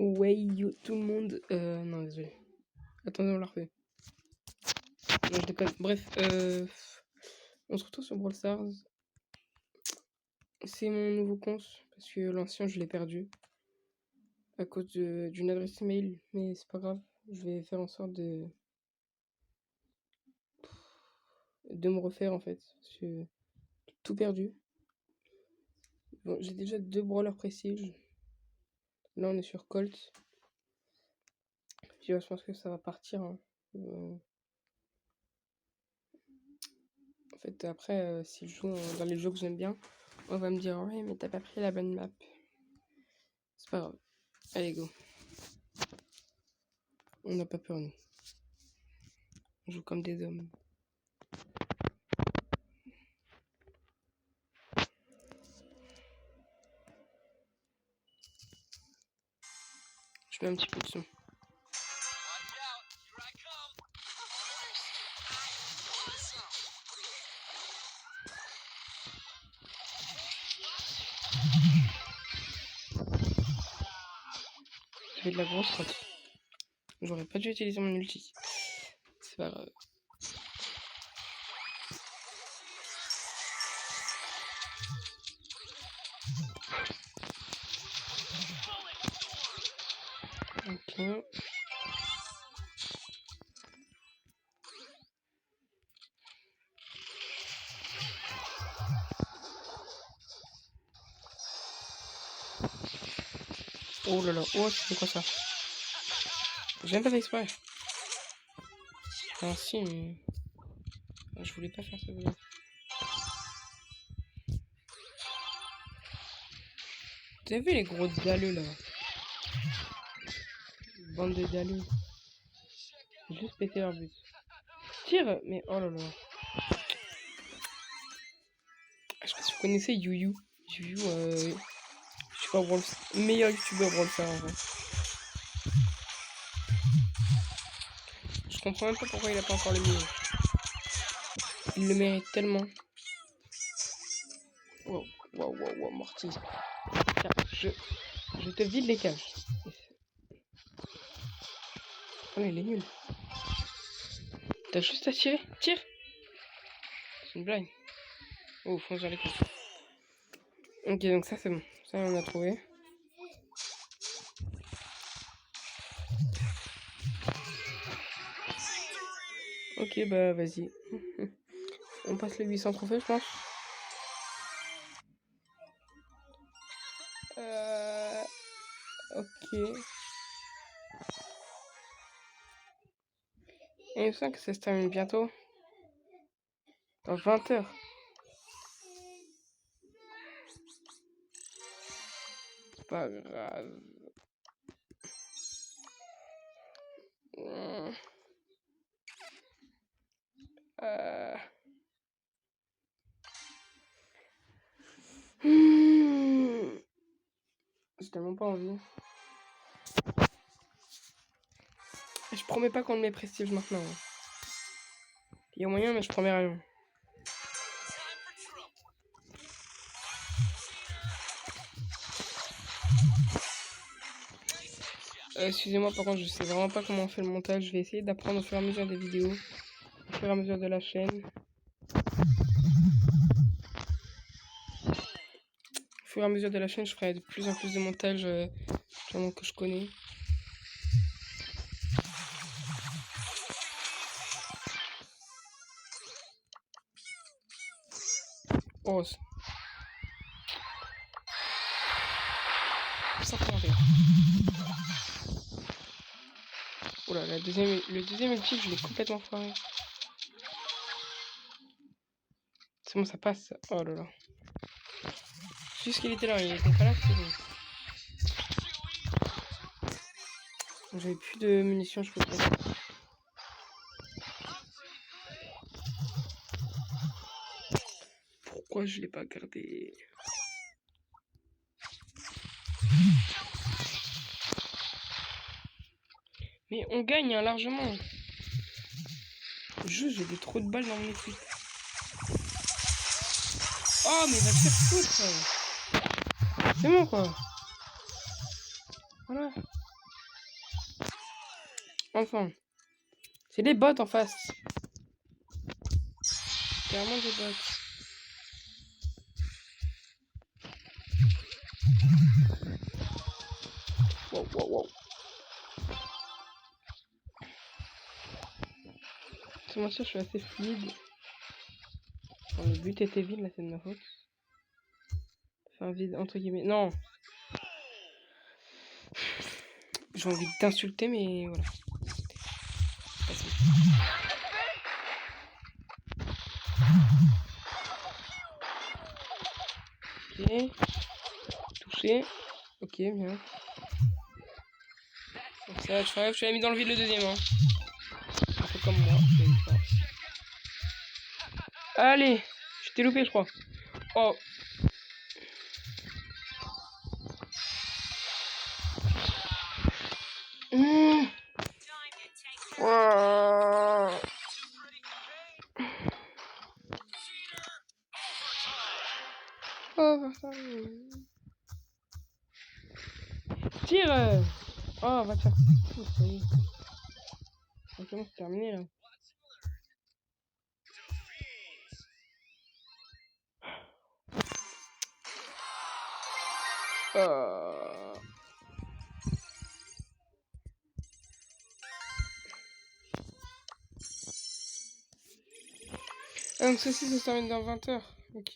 Ouais, yo, tout le monde. Non, désolé. Attendez, on la refait. Non, je déconne. Bref, on se retrouve sur Brawl Stars. C'est mon nouveau compte, parce que l'ancien, je l'ai perdu. À cause d'une adresse email, mais c'est pas grave. Je vais faire en sorte de me refaire, en fait. Parce que tout perdu. Bon, j'ai déjà 2 brawlers prestige. Là, on est sur Colt. Puis, je pense que ça va partir. Hein. En fait, après, si je joue dans les jeux que j'aime bien, on va me dire ouais, mais t'as pas pris la bonne map. C'est pas grave. Allez, go. On n'a pas peur, nous. On joue comme des hommes. Je mets un petit peu de son. J'ai de la grosse route. J'aurais pas dû utiliser mon ulti. C'est pas grave. Ok. Oh là là. Oh, c'est quoi ça? J'ai même pas fait exprès. Ah si, mais... Je voulais pas faire ça. Vous avez vu les gros dalleux là? Bande de dalleux. Juste péter leur but. Tire, mais oh là là. Je sais pas si vous connaissez Yu. Yu, je sais pas, meilleur youtubeur Brawl Stars en vrai. Je comprends même pas pourquoi il a pas encore le milieu. Il le mérite tellement. Wow, wow, wow, wow, Morty. Tiens, je te vide les cages. Oh, il est nul. T'as juste à tirer. Tire. C'est une blague. Oh, fonce vers les cages. Ok, donc ça c'est bon. Ça on a trouvé. Ok, bah vas-y. On passe les 800 trophées, je pense. Ok. Et il me semble que ça se termine bientôt. Dans 20 heures. C'est pas grave. J'ai tellement pas envie. Je promets pas qu'on met prestige maintenant. Il y a moyen, mais je promets rien. Excusez-moi, par contre, je sais vraiment pas comment on fait le montage. Je vais essayer d'apprendre au fur et à mesure des vidéos, au fur et à mesure de la chaîne. Au fur et à mesure de la chaîne, je ferai de plus en plus de montage pendant que je connais. Oh, ça fait rire. Oh là, le deuxième ulti, je l'ai complètement foiré. C'est bon, ça passe. Oh là là. Juste qu'il était là, il était pas là, c'est bon. J'avais plus de munitions, je peux pas. Pourquoi je l'ai pas gardé? Mais on gagne hein, largement. Juste, j'ai des trop de balles dans mon équipe. Oh, mais il va te faire foutre. C'est bon, quoi. Voilà. Enfin. C'est des bots en face. Clairement des bots. Wow, wow, wow. C'est moi sûr, je suis assez fluide. Enfin, le but était vide, là, c'est de ma faute. Enfin, vide, entre guillemets. Non. J'ai envie de t'insulter, mais voilà. Ok. Touché. Ok, bien. Donc ça, je l'ai mis dans le vide le deuxième. Hein. Un peu comme moi. Allez, je t'ai loupé, je crois. Oh. Mmh. Wow. Oh, tire. Oh, va te faire. Ça y est. Ok, c'est terminé là. Ah, donc ceci, ça se termine dans 20 heures. Ok.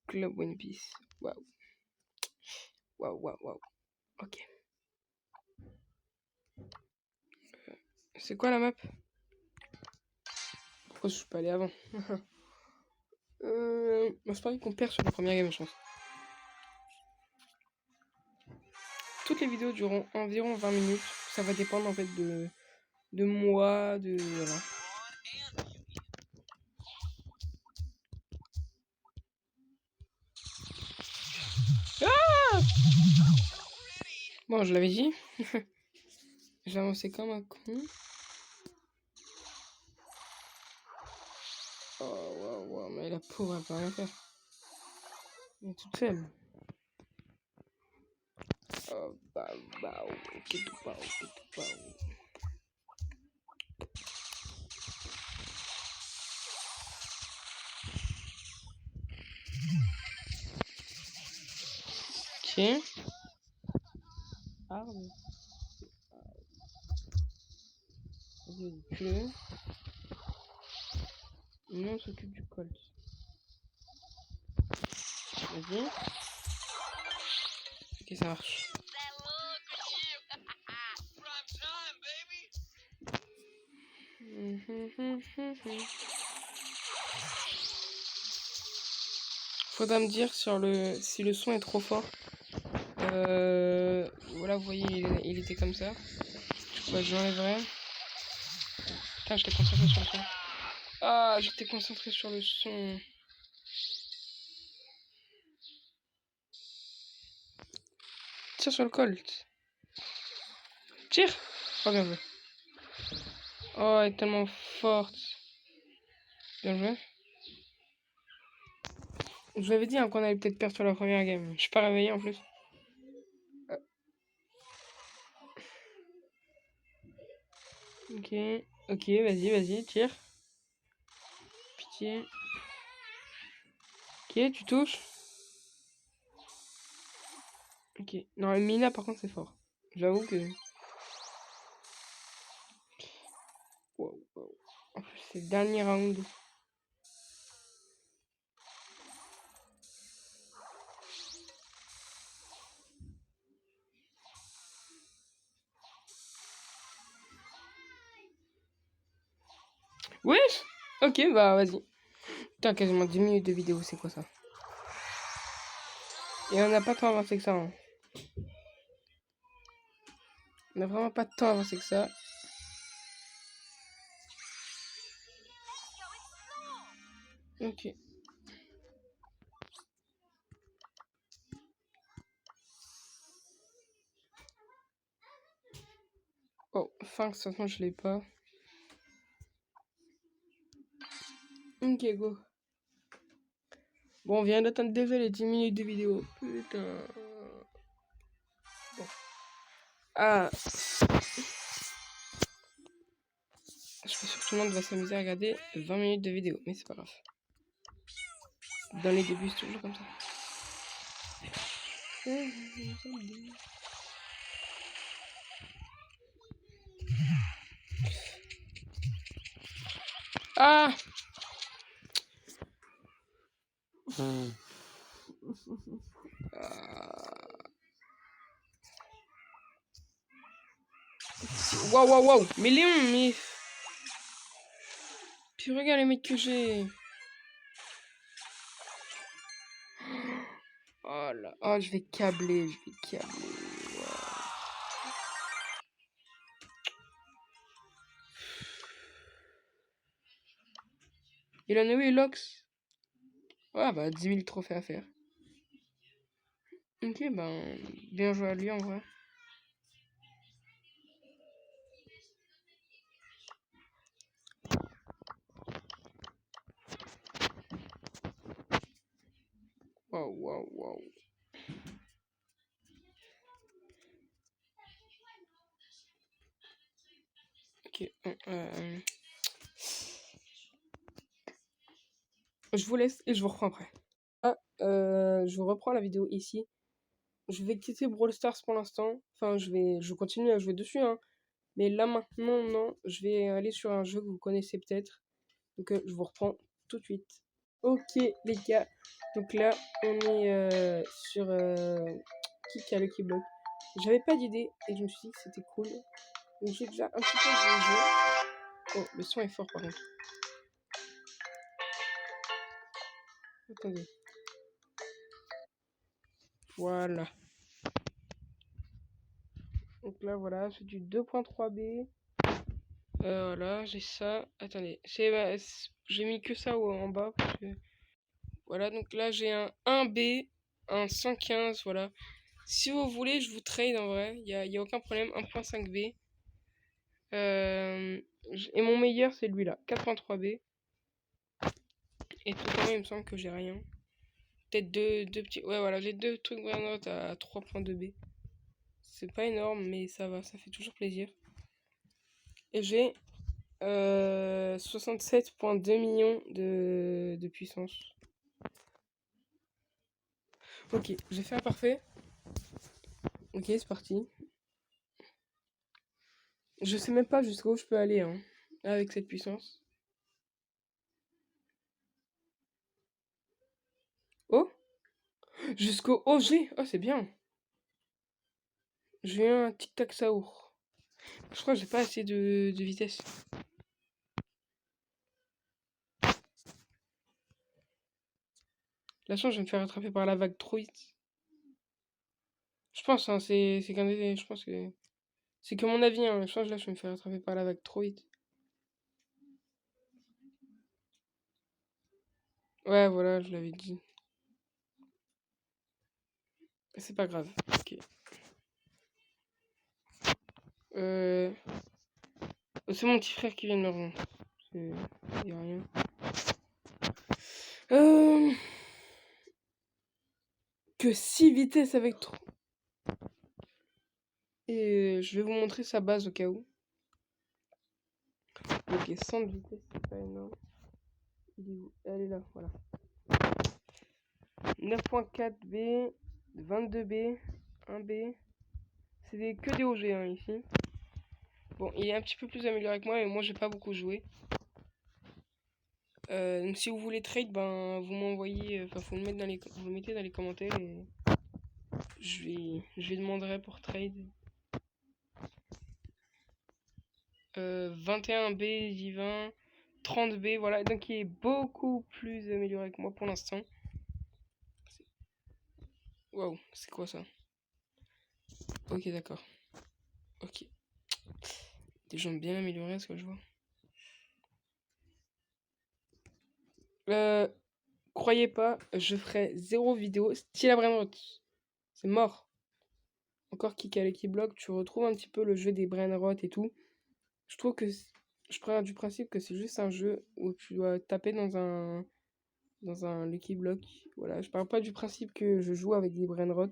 Club One Piece. Waouh. Waouh, waouh, waouh. Ok. C'est quoi la map? Pourquoi je suis pas allé avant? Moi, je parie qu'on perd sur la première game, je pense. Toutes les vidéos dureront environ 20 minutes. Ça va dépendre en fait de moi, de... Voilà. Ah bon, je l'avais dit. J'ai avancé comme un con. Oh, waouh, waouh, mais la pauvre, elle peut rien faire. Elle est toute seule. Oh, bah, ok, tout pas, ok, tout pas. Ok. Arme. Vas-y, tue-le. Nous, on s'occupe du Colt. Vas-y. Ok, ça marche. Faudra me dire sur le si le son est trop fort. Voilà, vous voyez, il était comme ça. Bah, j'enlèverai. Putain, j'étais concentré sur le son. Ah, j'étais concentré sur le son. Tire sur le Colt. Tire. Oh, bien joué. Oh, elle est tellement forte. Bien joué. Je vous avais dit hein, qu'on allait peut-être perdre sur la première game. Je suis pas réveillé en plus. Ok, ok, vas-y, tire. Pitié. Ok, tu touches. Ok. Non, le Mina par contre c'est fort. J'avoue que... Wow, wow. En plus c'est le dernier round. Wesh. Ok, bah vas-y. Putain, quasiment 10 minutes de vidéo, c'est quoi ça? Et on n'a pas tant avancé que ça. Hein. On n'a vraiment pas tant avancé que ça. Ok. Oh, fin, de toute façon, je l'ai pas. Ok, go. Bon, on vient d'atteindre déjà les 10 minutes de vidéo. Putain. Bon. Ah. Je suis sûr que tout le monde va s'amuser à regarder 20 minutes de vidéo, mais c'est pas grave. Dans les débuts, c'est toujours comme ça. Ah. Waouh, waouh, waouh. Mais Léon, mais... Puis regarde les mecs que j'ai. Oh là. Oh, je vais câbler, Wow. Il en a eu, Lox. Ouais, bah, 10 000 trophées à faire. Ok, ben, bien joué à lui en vrai. Waouh, waouh, waouh. Ok, je vous laisse et je vous reprends après. Ah, je vous reprends la vidéo ici. Je vais quitter Brawl Stars pour l'instant. Enfin, je continue à jouer dessus, hein. Mais là maintenant, non, je vais aller sur un jeu que vous connaissez peut-être. Donc, je vous reprends tout de suite. Ok, les gars. Donc là, on est sur Kick à Lucky Block. J'avais pas d'idée et je me suis dit que c'était cool. Donc j'ai déjà un petit peu joué. Oh, le son est fort par contre. Attendez. Voilà. Donc là, voilà, c'est du 2.3b. Voilà, j'ai ça. Attendez, j'ai mis que ça en bas. Parce que... Voilà, donc là, j'ai un 1b, un 115, voilà. Si vous voulez, je vous trade en vrai. Il y a aucun problème. 1.5b. Et mon meilleur, c'est lui là, 4.3b. Et tout le temps, il me semble que j'ai rien. Peut-être deux petits. Ouais, voilà, j'ai deux trucs vraiment à 3.2b. C'est pas énorme, mais ça va, ça fait toujours plaisir. Et j'ai 67,2 millions de puissance. Ok, j'ai fait un parfait. Ok, c'est parti. Je sais même pas jusqu'où je peux aller hein, avec cette puissance. Oh, jusqu'au OG. Oh, c'est bien. J'ai un tic-tac saour. Je crois que j'ai pas assez de vitesse. La chance, je vais me faire rattraper par la vague trop vite. Je pense, hein, je pense que c'est que mon avis, hein. Je pense que là, je vais me faire rattraper par la vague trop vite. Ouais, voilà, je l'avais dit. C'est pas grave. Ok. C'est mon petit frère qui vient de me rejoindre. Y a rien. Que 6 vitesses avec trop. Et je vais vous montrer sa base au cas où. Ok, 100 de vitesse, c'est pas énorme. Il est où? Elle est là, voilà. 9.4b, 22b, 1b. C'est que des OG hein, ici. Bon, il est un petit peu plus amélioré que moi, mais moi j'ai pas beaucoup joué. Donc si vous voulez trade, ben vous m'envoyez, enfin vous le mettez dans les commentaires et je lui demanderai pour trade. 21b, J20, 30b, voilà, donc il est beaucoup plus amélioré que moi pour l'instant. Waouh, c'est quoi ça? Ok, d'accord. Ok. Des gens bien améliorés, ce que je vois. Croyez pas, je ferai 0 vidéo style à Brainrot. C'est mort. Encore Kick à qui bloque, tu retrouves un petit peu le jeu des Brainrot et tout. Je trouve que je prends du principe que c'est juste un jeu où tu dois taper dans dans un Lucky Block. Voilà, je parle pas du principe que je joue avec des brainrots.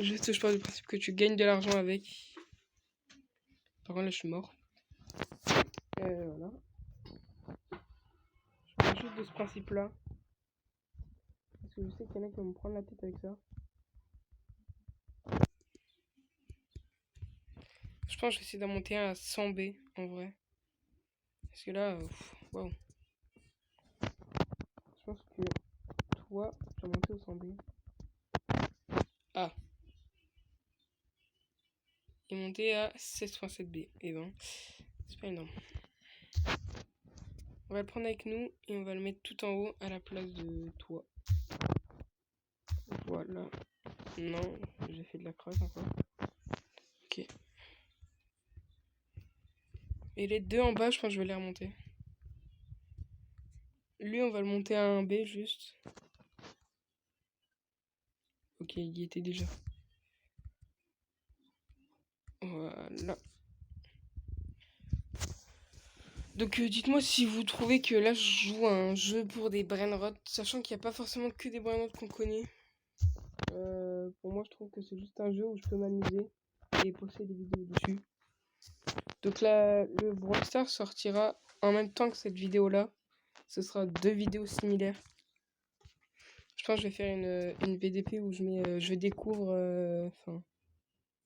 Juste, je parle du principe que tu gagnes de l'argent avec. Par contre, là, je suis mort. Voilà. Je parle juste de ce principe-là. Parce que je sais qu'il y en a qui vont me prendre la tête avec ça. Je pense que je vais essayer d'en monter un à 100 B, en vrai. Parce que là, waouh. Je pense que toi, tu vas monter au 100 B. Ah. Il est monté à 16.7 B. Et ben, c'est pas énorme. On va le prendre avec nous et on va le mettre tout en haut à la place de toi. Voilà. Non, j'ai fait de la crasse encore. Ok. Et les deux en bas, je pense que je vais les remonter. Lui, on va le monter à un B juste. Ok, il y était déjà. Voilà. Donc dites-moi si vous trouvez que là je joue à un jeu pour des brainrots, sachant qu'il n'y a pas forcément que des brainrots qu'on connaît. Pour moi je trouve que c'est juste un jeu où je peux m'amuser et poster des vidéos dessus. Donc là le Brawl Stars sortira en même temps que cette vidéo là. Ce sera deux vidéos similaires. Je pense que je vais faire une VDP où je découvre, enfin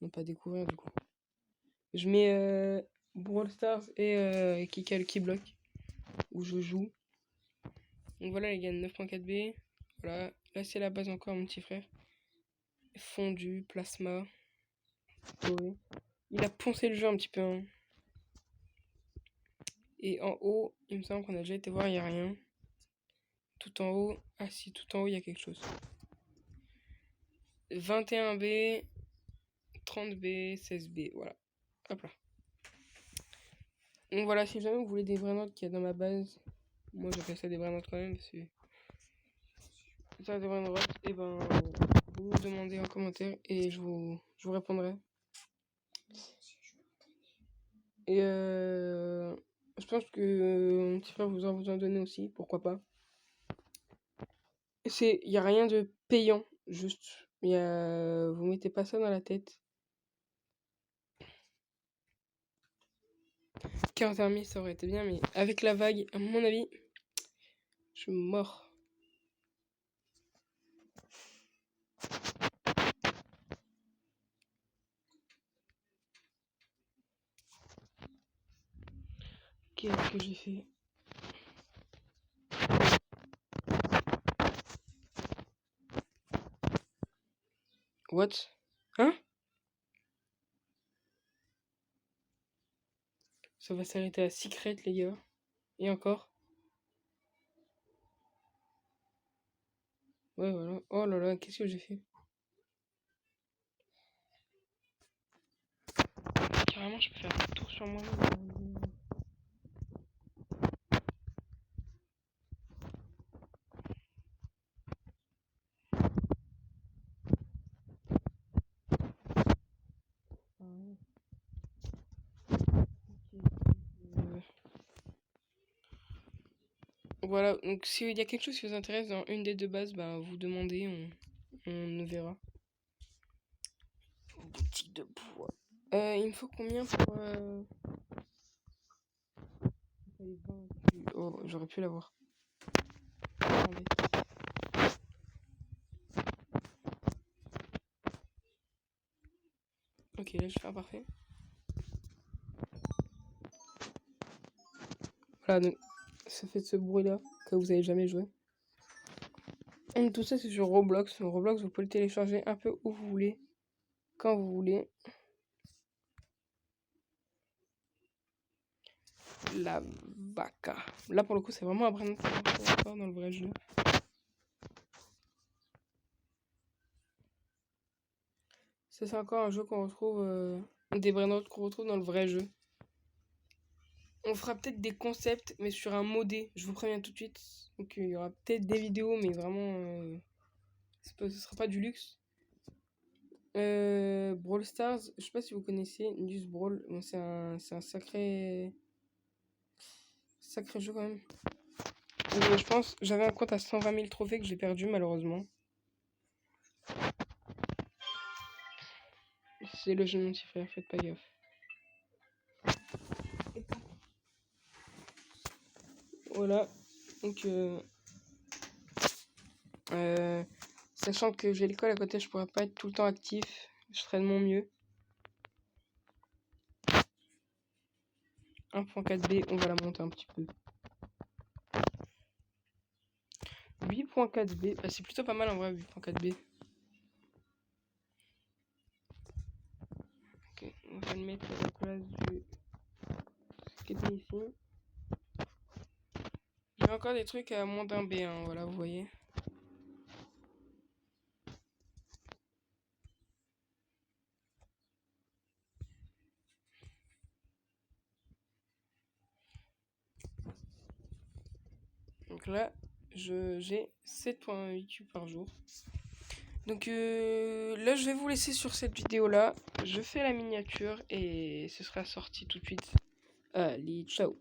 non pas découvrir du coup. Je mets Brawl Stars et Kika Lucky Block où je joue. Donc voilà les gars, 9.4 B. Voilà, là c'est la base encore mon petit frère. Fondu, plasma. Doré. Il a poncé le jeu un petit peu. Hein. Et en haut, il me semble qu'on a déjà été voir, il n'y a rien. Tout en haut, ah si, tout en haut il y a quelque chose. 21 B, 30 B, 16 B, voilà. Hop là. Donc voilà, si jamais vous voulez des vrais notes qu'il y a dans ma base, moi j'appelle ça des vrais notes quand même, parce que ça des vraies notes, et ben vous me demandez en commentaire et je vous répondrai. Et je pense que mon petit frère vous en donner aussi, pourquoi pas. Il n'y a rien de payant, juste. Vous mettez pas ça dans la tête. 41 000 ça aurait été bien, mais avec la vague, à mon avis, je suis mort. Qu'est-ce que j'ai fait? What? Hein? Ça va s'arrêter à secret, les gars. Et encore? Ouais, voilà. Oh là là, qu'est-ce que j'ai fait? Carrément, je peux faire un tour sur moi-même. Voilà, donc s'il y a quelque chose qui vous intéresse dans une des deux bases, bah, vous demandez, on verra. Boutique de poids. Il me faut combien pour... Oh, j'aurais pu l'avoir. Attendez. Ok, là je fais un parfait. Voilà, donc ça fait ce bruit là que vous avez jamais joué. Et tout ça c'est sur Roblox. Sur Roblox vous pouvez le télécharger un peu où vous voulez, quand vous voulez. La vaca. Là pour le coup c'est vraiment un brand encore dans le vrai jeu. Ça c'est encore un jeu qu'on retrouve, des brainrots qu'on retrouve dans le vrai jeu. On fera peut-être des concepts mais sur un modé, je vous préviens tout de suite. Donc il y aura peut-être des vidéos mais vraiment ce sera pas du luxe. Brawl Stars, je sais pas si vous connaissez News Brawl, bon, c'est un sacré jeu quand même. Mais je pense, j'avais un compte à 120 000 trophées que j'ai perdu malheureusement. C'est le jeu de mon petit frère, faites pas gaffe. Voilà, donc sachant que j'ai l'école à côté, je pourrais pas être tout le temps actif, je ferai de mon mieux. 1.4b, on va la monter un petit peu. 8.4b, bah, c'est plutôt pas mal en vrai, 8.4b. Ok, on va le mettre à la place du skating ici. J'ai encore des trucs à moins d'un B1, voilà, vous voyez. Donc là, j'ai 7.8 cubes par jour. Donc là, je vais vous laisser sur cette vidéo-là. Je fais la miniature et ce sera sorti tout de suite. Allez, ciao!